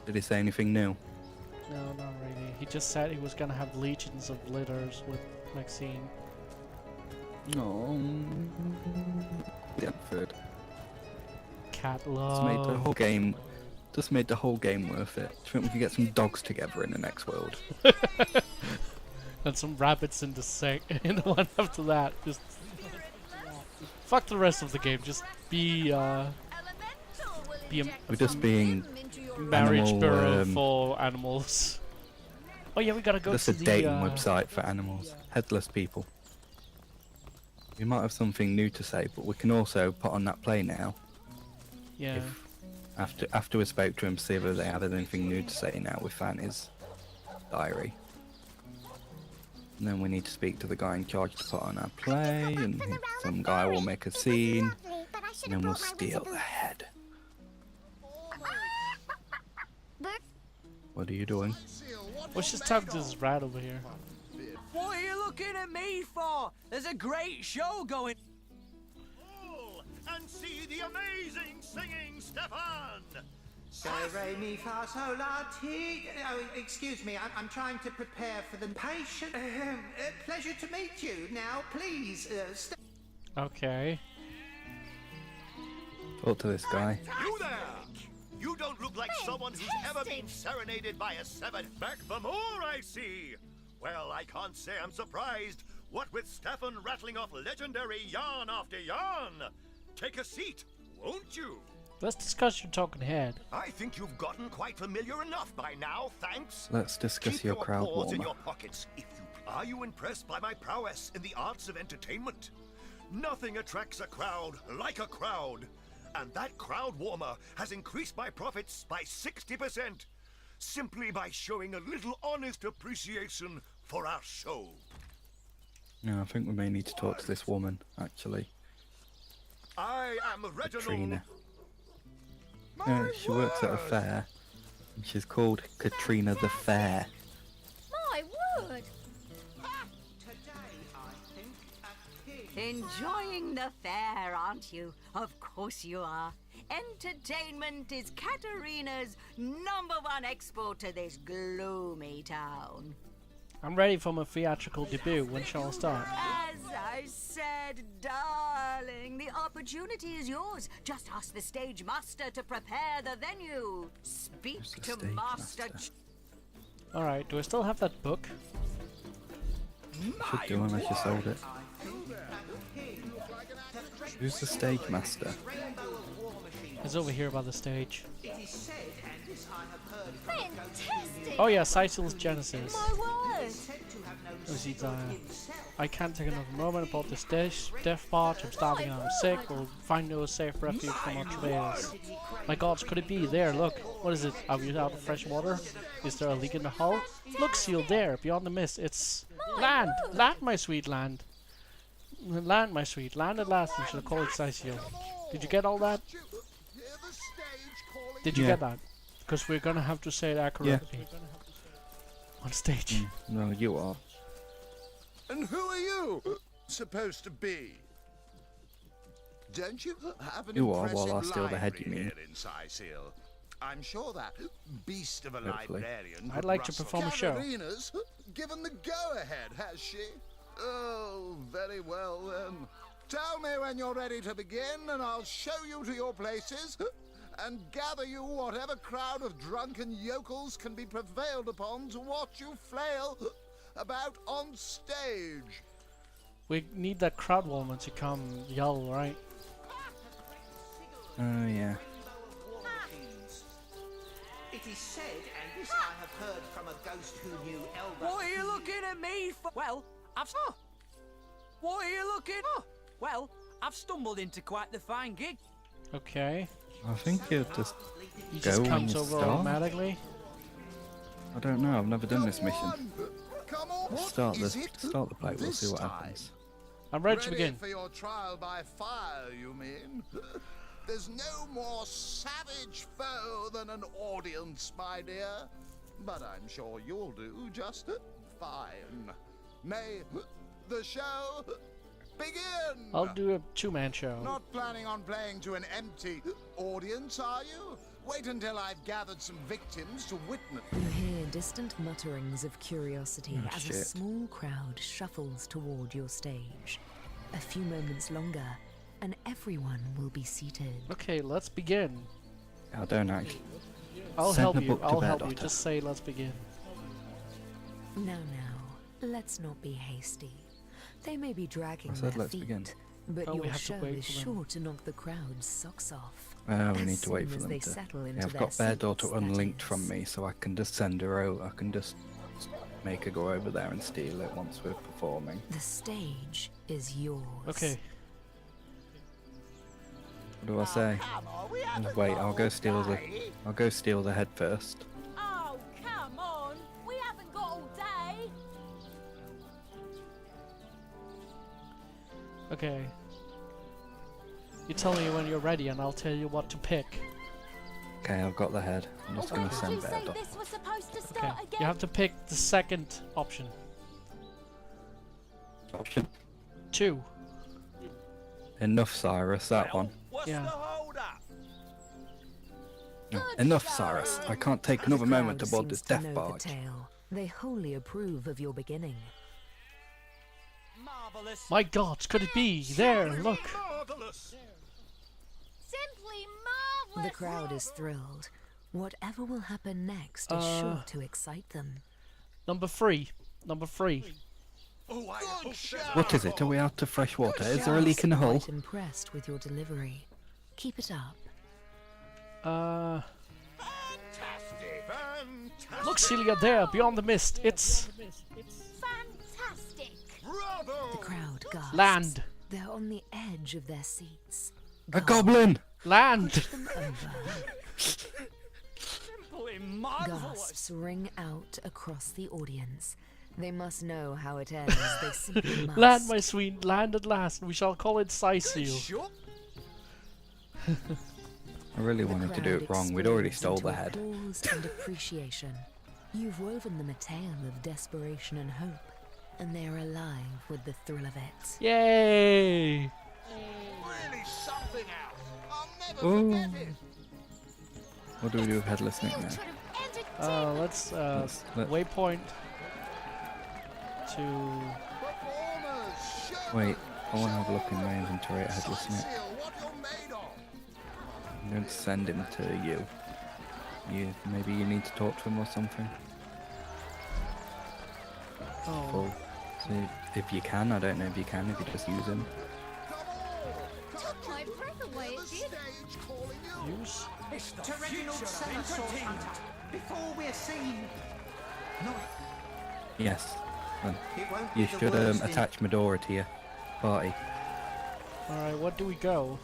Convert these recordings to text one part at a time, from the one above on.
Did he say anything new? No, not really. He just said he was gonna have legions of litters with Maxine. No. Ankford. Cat Just love. made the whole game. Just made the whole game worth it. Do you think we could get some dogs together in the next world? And some rabbits in the in the one after that. Just fuck the rest of the game. Just be a We're just being marriage animal, bureau for animals. Oh yeah, we gotta go just to a the dating website for animals. Headless people. We might have something new to say, but we can also put on that play now. Yeah. After we spoke to him, see if they had anything new to say now we found his diary. And then we need to speak to the guy in charge to put on our play, and some guy will make a scene, and then we'll steal the head. What are you doing? Let's just talk to this rat over here. What are you looking at me for? There's a great show going. And see the amazing singing Stefan! Do, re, mi, fa, sol, la, ti. Oh, excuse me, I'm trying to prepare for the patient. Pleasure to meet you. Now, please, Okay. Talk to this guy. You there! You don't look like someone who's ever been serenaded by a seven. Back for more, I see! Well, I can't say I'm surprised. What with Stefan rattling off legendary yarn after yarn. Take a seat, won't you? Let's discuss your talking head. I think you've gotten quite familiar enough by now, thanks. Let's discuss Keep your your crowd paws in warmer. your pockets, if you please. Are you impressed by my prowess in the arts of entertainment? Nothing attracts a crowd like a crowd. And that crowd warmer has increased my profits by 60%, simply by showing a little honest appreciation for our show. No, I think we may need to talk to this woman, actually. I am Reginald. Katrina. Yeah, she works at a fair, and she's called Katrina the Fair. My word! today, I think, a king. Enjoying the fair, aren't you? Of course you are. Entertainment is Katerina's #1 export to this gloomy town. I'm ready for my theatrical debut. When shall I start? As I said, darling, the opportunity is yours. Just ask the stage master to prepare the venue. Speak Who's the to stage Master. master? Alright, do I still have that book? Should do unless you sold it. Who's the stage master? It's over here by the stage. It is said, and this I have heard from Fantastic! Oh yeah, Sicil's Genesis. My word! said to have known Was he Cyril dying? himself. I can't take another moment about this death part. I'm starving and I'm sick. We'll find no safe refuge from our travails. My gods, could it be? There, look. What is it? Are we out of fresh water? Is there a leak in the hull? Look, sealed there, beyond the mist. It's land! Land, my sweet land! Land, my sweet. Land at last, we shall call it Sicil. Did you get all that? Did you Yeah. get that? Because we're gonna have to say it accurately. On stage. No, you are. And who are you supposed to be? Don't you have an You are, impressive while I steal the head, you library mean. here in Sicil? I'm sure that beast of a Hopefully. librarian. I'd could like to rustle. perform a show. Katerina's given the go-ahead, has she? Oh, very well then. Tell me when you're ready to begin, and I'll show you to your places, and gather you whatever crowd of drunken yokels can be prevailed upon to watch you flail about on stage. We need that crowd woman to come yell, right? Oh, yeah. It is said, and this I have heard from a ghost who knew Elba. What are you looking at me for? Well, What are you looking? Well, I've stumbled into quite the fine gig. Okay. I think he'll just He go just when comes you over start. automatically. I don't know, I've never done this mission. on, come on. Let's start What is the it play, we'll see this what time? happens. I'm ready to Ready begin. for your trial by fire, you mean? There's no more savage foe than an audience, my dear. But I'm sure you'll do just fine. May the show begin! I'll do a two-man show. Not planning on playing to an empty audience, are you? Wait until I've gathered some victims to witness. You hear distant mutterings of curiosity Oh, as a shit. small crowd shuffles toward your stage. A few moments longer, and everyone will be seated. Okay, let's begin. I don't actually. I'll Send help the you. book to I'll bed, help you. Otter. Just say let's begin. Now, let's not be hasty. They may be dragging I said their let's feet, begin. but Oh, we your have to show wait is for them. sure to knock the crowd's socks off. We As need to wait soon for as them they to. settle into Yeah, I've their got Bear Daughter seats, that unlinked from is. me, so I can just send her out. I can just make her go over there and steal it once we're performing. The stage is yours. Okay. What do I say? Wait, I'll go steal the head first. Oh, come on. We haven't got all day. Okay. You tell me when you're ready, and I'll tell you what to pick. Okay, I've got the head. I'm just gonna send Bear Daughter. this was supposed to Okay. You have to pick the second option. Option. 2. Enough, Cyrus. That one. What's Yeah. the hold up? No, enough, Cyrus. I can't take another The moment crowd aboard seems this to death know the barge. tale. They wholly approve of your beginning. Marvelous. My God, could it be? There, look. Marvelous! Simply The marvelous. crowd is thrilled. Whatever will happen next is sure to excite them. Number 3. Number 3. Oh, I hope there's What is it? Are we out of fresh water? Is there a leak in the hull? Quite impressed with your delivery. Keep it up. fantastic! Fantastic! Look, Celia, there, beyond the mist. It's Fantastic. Bravo! The crowd gasps. land. They're on the edge of their seats. A goblin! Land. Them over. Simply marvelous. Gasps ring out across the audience. They must know how it ends. They simply must. Land, my sweet. Land at last. We shall call it Sisu. Sure. I really The wanted to do crowd it wrong. We'd already explodes stole the into head. applause and appreciation. You've woven them a tale of desperation and hope, and they're alive with the thrill of it. Yay! Really something else. I'll never Ooh. forget it. What do we do with Headless Nick now? Let's let- waypoint to. Performers, show Wait, them. I want to have a look in my Show inventory at Headless them, Nick. Seal, what you're made of. I'm going to send him to you. Maybe you need to talk to him or something. Oh, Cool. So if you can, I don't know if you can, if you just use him. Took my breath away, it did. Stage calling you. use. To Reginald Somersault Hunter, before we're seen. No, Yes. Well, it won't be you the should worst in- attach Medora to your party. Alright, what do we go?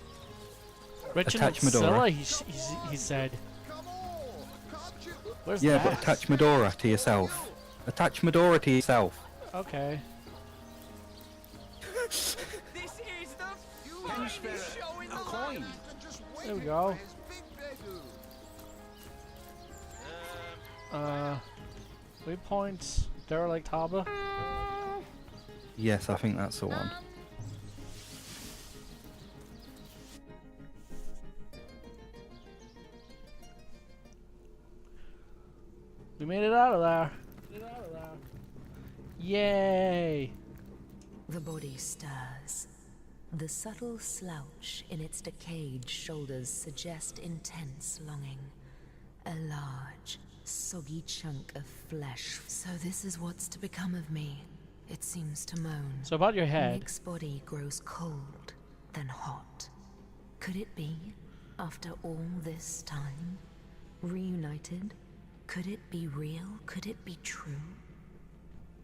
Reginald Attach Medora. Scylla, he said. Come on, can't you? Where's Yeah, that? but attach Medora to yourself. Attach Medora to yourself. Okay. This is the You finest spirit. show in the A land. coin. And just There we waiting go. for his big debut. Waypoints. Derelict Harbor. Yes, I think that's the one. We made it out of there. Yay! The body stirs. The subtle slouch in its decayed shoulders suggest intense longing. A large, soggy chunk of flesh. So this is what's to become of me. It seems to moan. So about your head. Nick's body grows cold, then hot. Could it be, after all this time? Reunited? Could it be real? Could it be true?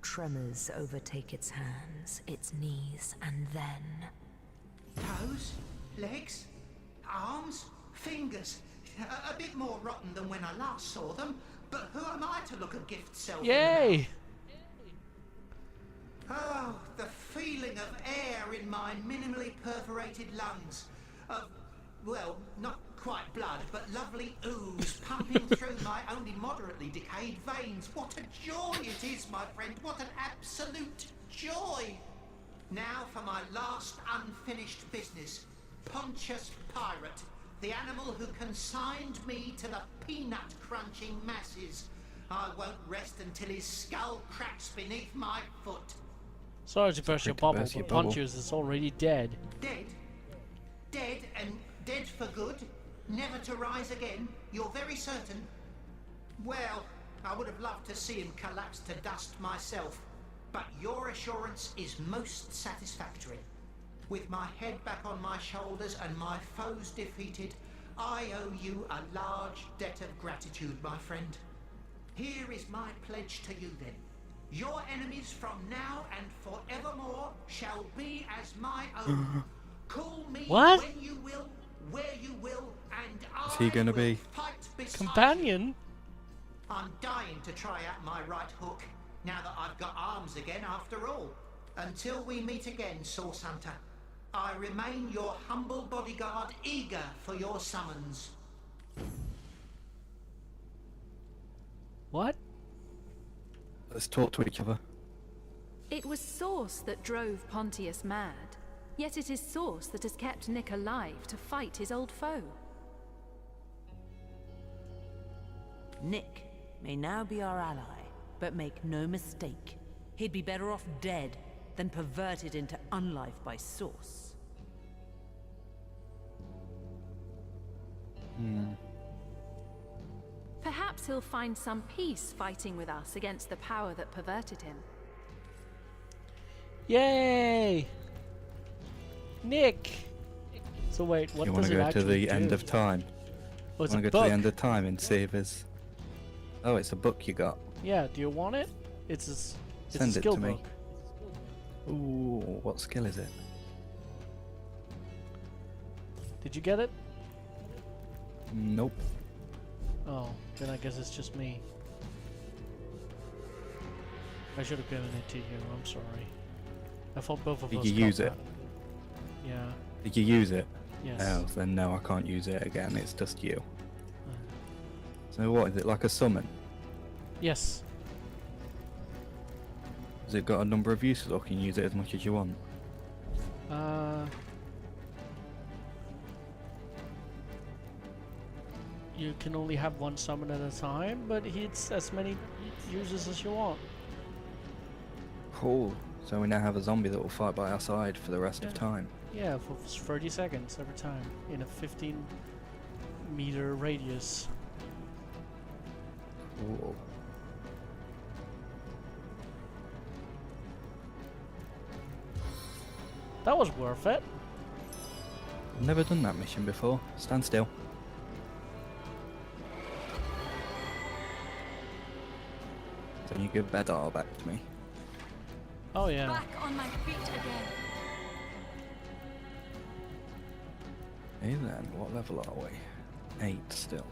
Tremors overtake its hands, its knees, and then... Toes, legs, arms, fingers. A bit more rotten than when I last saw them, but who am I to look a gift self in the Yay! Oh, the feeling of air in my minimally perforated lungs. Of, well, not quite blood, but lovely ooze pumping through my only moderately decayed veins. What a joy it is, my friend. What an absolute joy. Now for my last unfinished business. Pontius Pirate. the animal who consigned me to the peanut-crunching masses. I won't rest until his skull cracks beneath my foot. Sorry to burst your bubble, but Pontius is already dead. Dead? Dead and dead for good? Never to rise again? You're very certain? Well, I would have loved to see him collapse to dust myself, but your assurance is most satisfactory. With my head back on my shoulders and my foes defeated, I owe you a large debt of gratitude, my friend. Here is my pledge to you then. Your enemies from now and forevermore shall be as my own. Call me What? when you will, where you will, and Is he gonna will be fight beside Companion? you. I'm dying to try out my right hook, now that I've got arms again after all. Until we meet again, Source Hunter, I remain your humble bodyguard, eager for your summons. What? Let's talk to each other. It was Source that drove Pontius mad. Yet it is Source that has kept Nick alive to fight his old foe. Nick may now be our ally, but make no mistake, he'd be better off dead than perverted into unlife by Source. Perhaps he'll find some peace fighting with us against the power that perverted him. Yay! Nick! So wait, what You does want to it go to actually the end do? of time? Oh, it's Want a to go to the book. end of time and see if there's... Oh, it's a book you got. Yeah, do you want it? It's a, Send a it skill to me. book. Ooh, what skill is it? Did you get it? Nope. Oh, then I guess it's just me. I should have given it to you, I'm sorry. I thought both of Did us you got use it? that. Yeah, Did you use it? yes. Oh, then no, I can't use it again. It's just you. So what is it, like a summon? Yes. Has it got a number of uses, or can you use it as much as you want? You can only have one summon at a time, but it's as many uses as you want. Cool. So we now have a zombie that will fight by our side for the rest of time. Yeah, for 30 seconds every time, in a 15-meter radius. Cool. That was worth it. I've never done that mission before. Stand still. So you give Bedar back to me. Oh yeah. Back on my feet again. Hey then, what level are we? 8 still.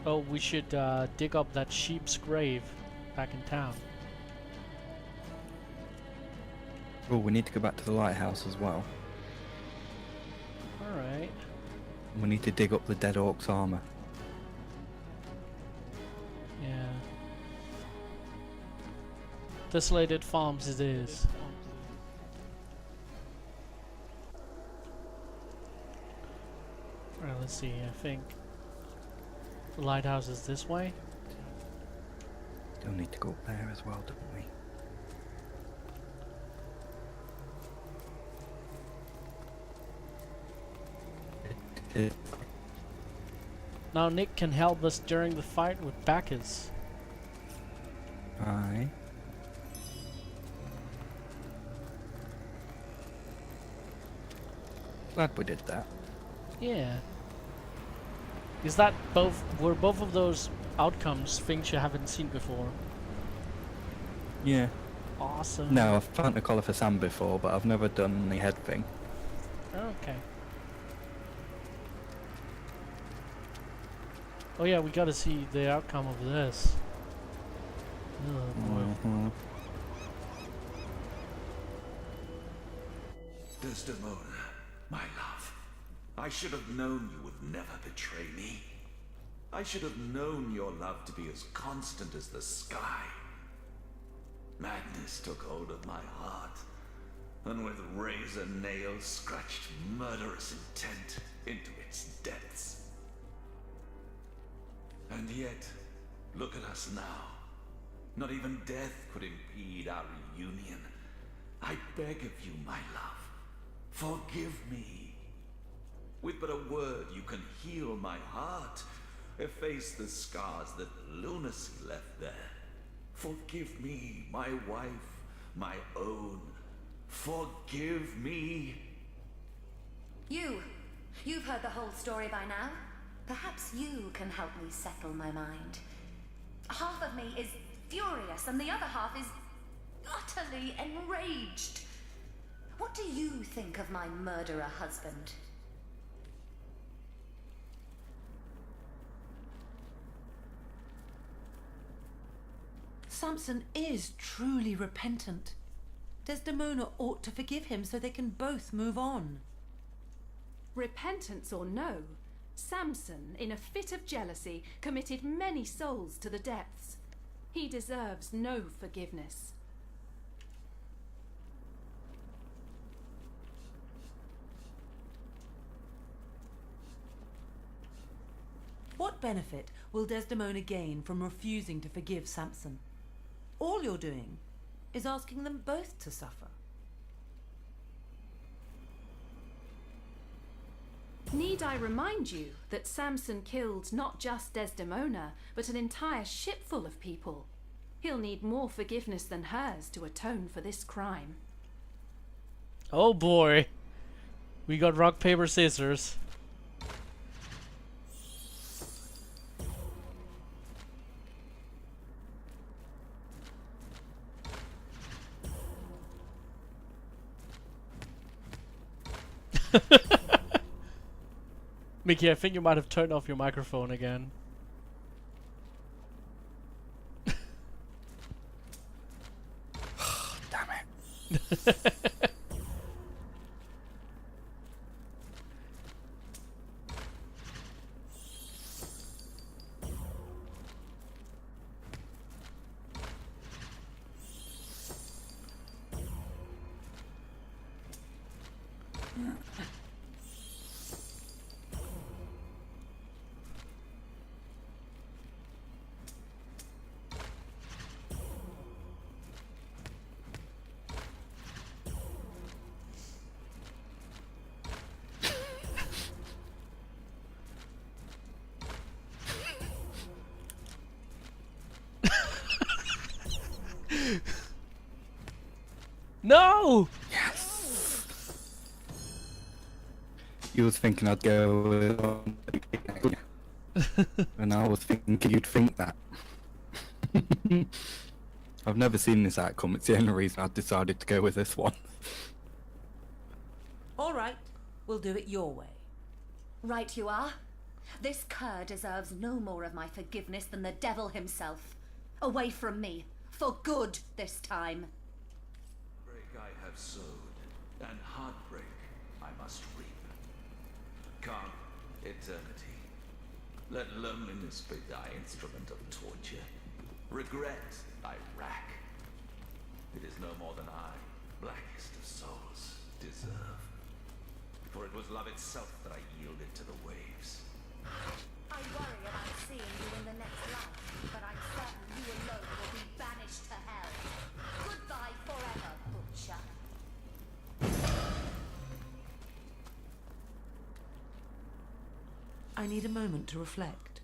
Oh, we should dig up that sheep's grave back in town. Oh, we need to go back to the lighthouse as well. Alright. We need to dig up the dead orc's armor. Yeah. Desolated farms it is. Alright, let's see. I think the lighthouse is this way. Still need to go up there as well, don't we? Now Nick can help us during the fight with Bacchus. Aye. Glad we did that. Yeah. Is that were both of those outcomes things you haven't seen before? Yeah. Awesome. No, I've found the collar for Sam before, but I've never done the head thing. Okay. Oh yeah, we gotta see the outcome of this. Oh boy. Mhm. Desdemona, my love, I should have known you would never betray me. I should have known your love to be as constant as the sky. Madness took hold of my heart, and with razor nails scratched murderous intent into its depths. And yet, look at us now. Not even death could impede our reunion. I beg of you, my love, forgive me. With but a word, you can heal my heart, efface the scars that lunacy left there. Forgive me, my wife, my own. Forgive me. You've heard the whole story by now. Perhaps you can help me settle my mind. Half of me is furious and the other half is utterly enraged. What do you think of my murderer husband? Samson is truly repentant. Desdemona ought to forgive him so they can both move on. Repentance or no, Samson, in a fit of jealousy, committed many souls to the depths. He deserves no forgiveness. What benefit will Desdemona gain from refusing to forgive Samson? All you're doing is asking them both to suffer. Need I remind you that Samson killed not just Desdemona, but an entire ship full of people? He'll need more forgiveness than hers to atone for this crime. Oh boy. We got rock, paper, scissors. Mickey, I think you might have turned off your microphone again. Damn it. No! Yes! You was thinking I'd go with and I was thinking you'd think that. I've never seen this outcome. It's the only reason I decided to go with this one. All right, we'll do it your way. Right you are. This cur deserves no more of my forgiveness than the devil himself. Away from me. For good this time. Break I have sowed, and heartbreak I must reap. Come, eternity. Let loneliness be thy instrument of torture. Regret thy rack. It is no more than I, blackest of souls, deserve. For it was love itself that I yielded to the waves. I worry about seeing you in the next life, but I'm certain you alone will be banished to hell. Goodbye forever, Butcher. I need a moment to reflect.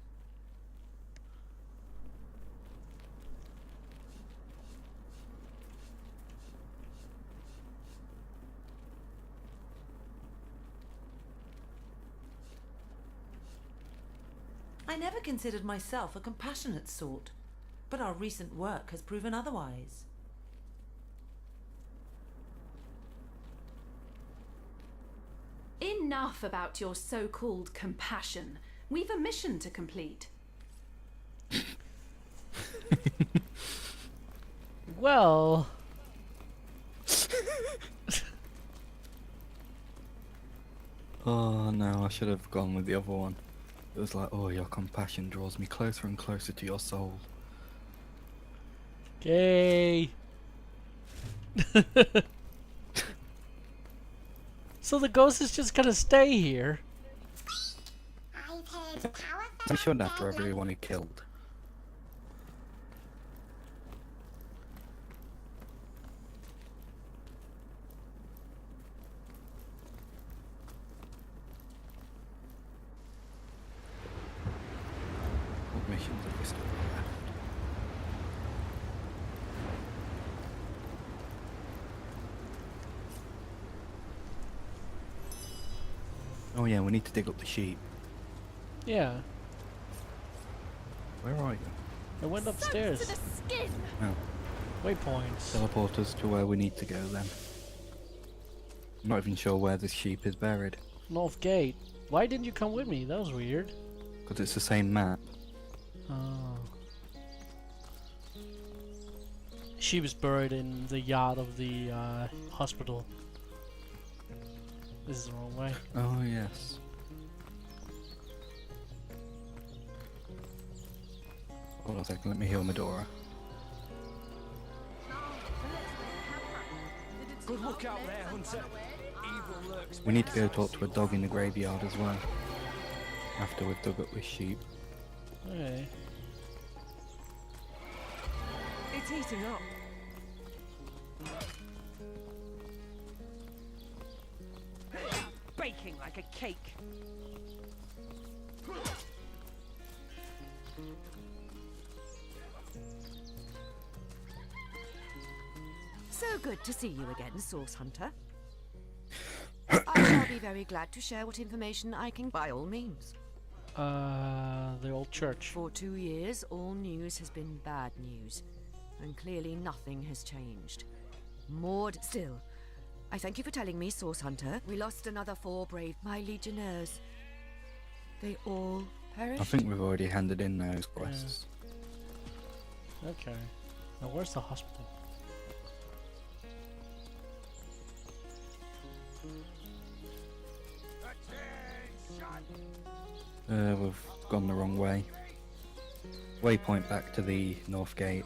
I never considered myself a compassionate sort, but our recent work has proven otherwise. Enough about your so-called compassion. We've a mission to complete. Well... Oh no, I should have gone with the other one. It was like, oh, your compassion draws me closer and closer to your soul. Okay. So the ghost is just gonna stay here. I'm sure after everyone he killed. What missions have we still got left? Oh yeah, we need to dig up the sheep. Yeah, Where are you? I went upstairs. Oh, Waypoints. teleport us to where we need to go then. I'm not even sure where the sheep is buried. North Gate. Why didn't you come with me? That was weird. Because it's the same map. Oh. She was buried in the yard of the hospital. This is the wrong way. Oh yes. Hold on a second, let me heal Medora. Good look out there, Hunter. Evil lurks. We need to go talk to a dog in the graveyard as well. After we've dug up this sheep. Okay. It's heating up. Baking like a cake. So good to see you again, Source Hunter. I shall be very glad to share what information I can, by all means. The old church. For 2 years, all news has been bad news, and clearly nothing has changed. Still, I thank you for telling me, Source Hunter. We lost another 4 brave, my legionnaires. They all perished. I think we've already handed in those quests. Okay. Now where's the hospital? We've gone the wrong way. Waypoint back to the north gate.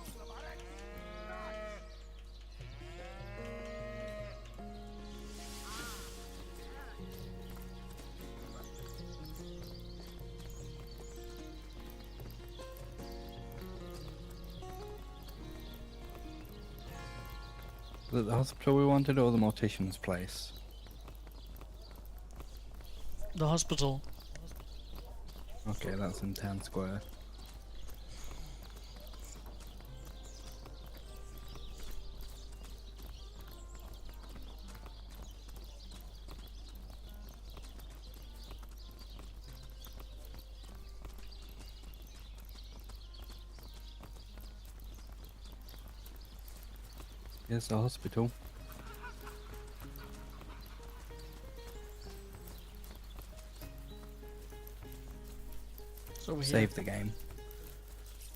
Was it the hospital we wanted or the mortician's place? The hospital. Okay, that's in town square. Yes, the hospital. It's over here. Save the game.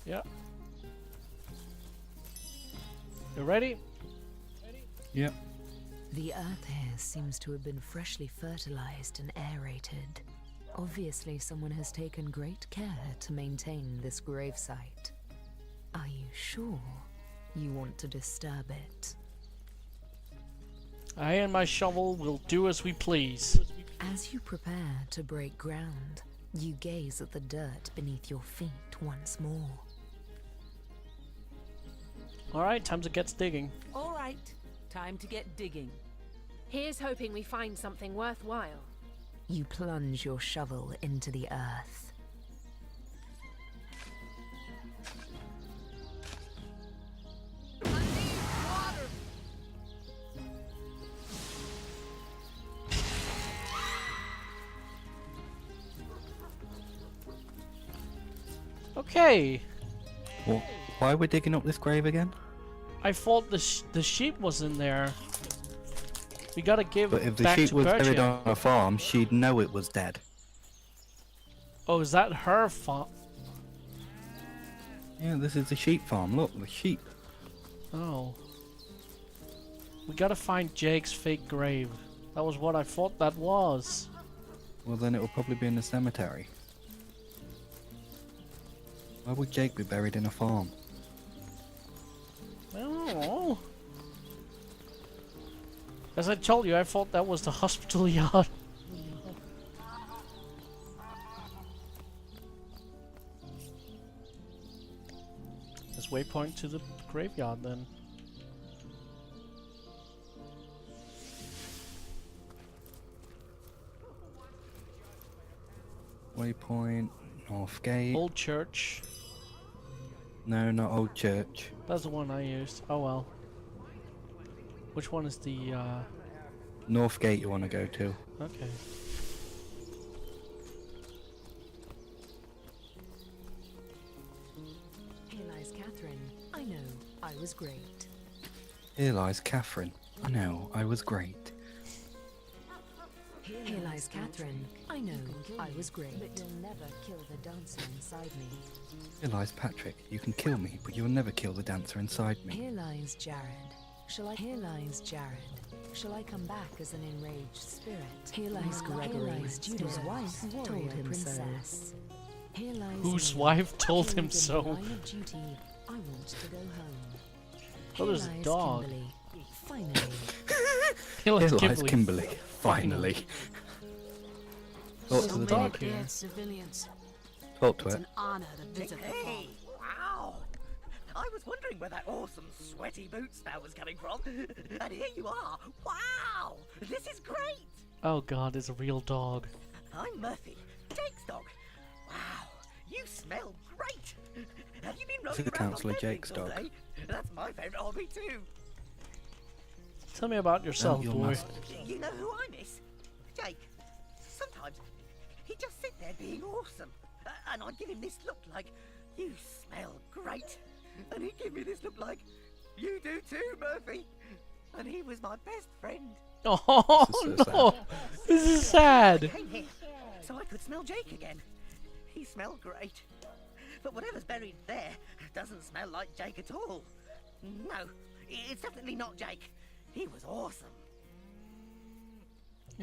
Yeah. You ready? Yep. The earth here seems to have been freshly fertilized and aerated. Obviously, someone has taken great care to maintain this gravesite. Are you sure you want to disturb it? I and my shovel will do as we please. As you prepare to break ground, you gaze at the dirt beneath your feet once more. Alright, time to get digging. All right, time to get digging. Here's hoping we find something worthwhile. You plunge your shovel into the earth. Okay. Well, why are we digging up this grave again? I thought the sheep was in there. We gotta give But if the back sheep to was buried Bertia. on a farm, she'd know it was dead. Oh, is that her farm? Yeah, this is the sheep farm. Look, the sheep. Oh. We gotta find Jake's fake grave. That was what I thought that was. Well, then it will probably be in the cemetery. Why would Jake be buried in a farm? I don't know. As I told you, I thought that was the hospital yard. Let's waypoint to the graveyard then. Waypoint, North Gate. Old church. No, not Old Church. That's the one I used. Oh well. Which one is the North Gate you want to go to. okay. Here lies Catherine. I know, I was great. Here lies Catherine. I know, I was great. Here lies Catherine. I know, I was great. But you'll never kill the dancer inside me. Here lies Patrick. You can kill me, but you'll never kill the dancer inside me. Here lies Jared. Here lies Jared. Shall I come back as an enraged spirit? Here lies Gregory, whose wife told him so. Here lies Whose me. wife told him In the so? line of duty, I want to go home. Oh, there's a Here lies dog. Kimberly. Finally. Here lies Here lies Kimberly. Kimberly. Finally. Talk to the dog. here. civilians. Talk to it. An honor to visit the farm. Hey, wow! I was wondering where that awesome sweaty boot smell was coming from, and here you are. Wow! This is great! Oh god, it's a real dog. I'm Murphy, Jake's dog. Wow, you smell great! Have you been This rolling is around Councillor on Jake's bed all dog. day? That's my favourite hobby too. Tell me about yourself, your boy. master. You know who I miss? Jake. Sometimes he'd just sit there being awesome, and I'd give him this look like, you smell great. And he'd give me this look like, you do too, Murphy. And he was my best friend. Oh This is so no! This is sad. I came here so I could smell Jake again. He smelled great. But whatever's buried there doesn't smell like Jake at all. No, it's definitely not Jake. He was awesome.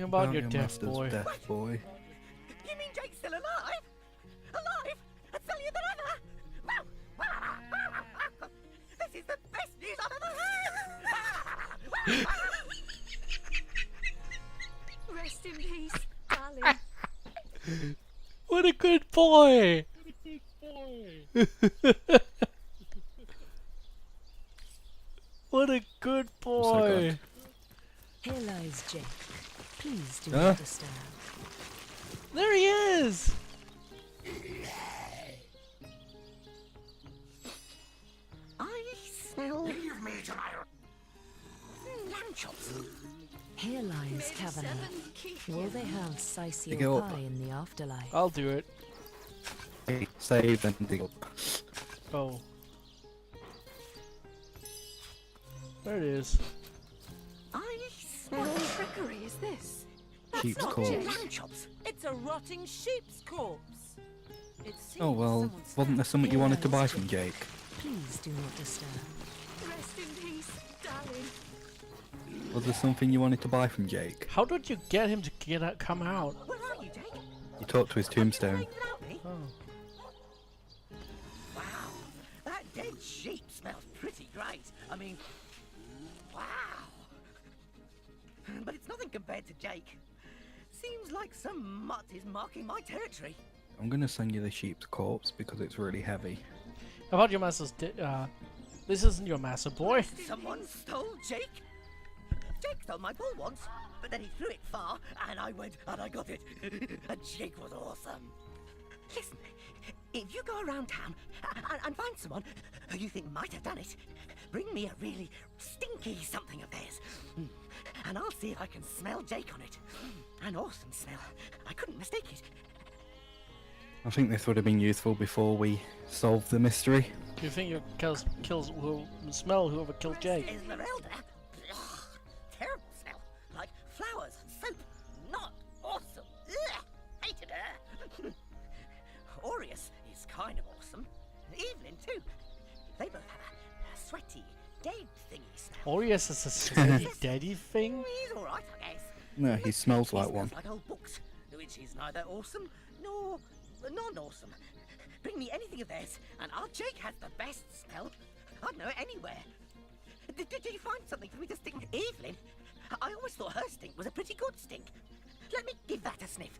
About your deaf master's boy. deaf boy. You mean Jake's still alive? Alive? And sillier than ever? Wow! This is the best news I've ever heard! Rest in peace, darling. What a good boy! What a good boy! Here lies Jake. Please do Huh? not disturb. There he is! I smell... Leave me to my... lamb chops. Here lies Kavanagh. Will they have Pick it Sicil up. pie in the afterlife? I'll do it. Hey, save and deal. Oh. There it is. I smell... What trickery is this? Sheep's not corpse. lamb chops. It's a rotting sheep's corpse. It seems Oh well, someone's wasn't there something you wanted to buy from Jake? Please do not disturb. Rest in peace, darling. Was there something you wanted to buy from Jake? How did you get him to come out? Where are you, Jake? You talked to his tombstone. Without me? Oh. Wow, that dead sheep smells pretty great. I mean, wow. But it's nothing compared to Jake. Seems like some mutt is marking my territory. I'm gonna send you the sheep's corpse because it's really heavy. How about your master's this isn't your master, boy. Someone stole Jake? Jake stole my ball once, but then he threw it far, and I went and I got it. And Jake was awesome. Listen, if you go around town and find someone who you think might have done it, bring me a really stinky something of theirs. And I'll see if I can smell Jake on it. An awesome smell. I couldn't mistake it. I think this would have been useful before we solved the mystery. Do you think your kills will smell whoever killed Jake? Esmeralda? Ugh, terrible smell. Like flowers and soap. Not awesome. Ugh, hated her. Aureus is kind of awesome. Evelyn, too. They both have a sweaty, dead thingy smell. Aureus is a sweaty daddy thing? He's alright, I guess. No, he smells like He one. smells like old books, which is neither awesome nor non-awesome. Bring me anything of theirs, and our Jake has the best smell. I'd know it anywhere. Did you find something for me to stick with Evelyn? I always thought her stink was a pretty good stink. Let me give that a sniff.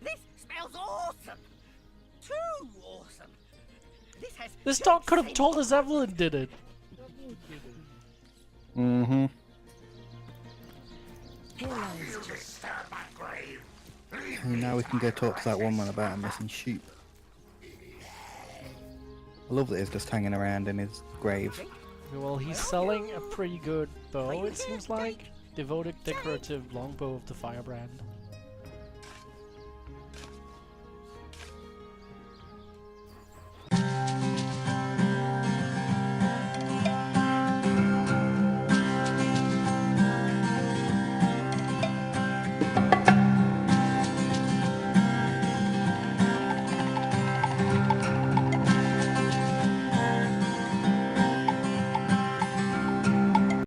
This smells awesome. Too awesome. This dog could have told us Evelyn did it. Mm-hmm. And now we can go talk to that woman about a missing sheep. I love that he's just hanging around in his grave. Well, he's selling a pretty good bow, it seems like. Devoted decorative longbow of the firebrand.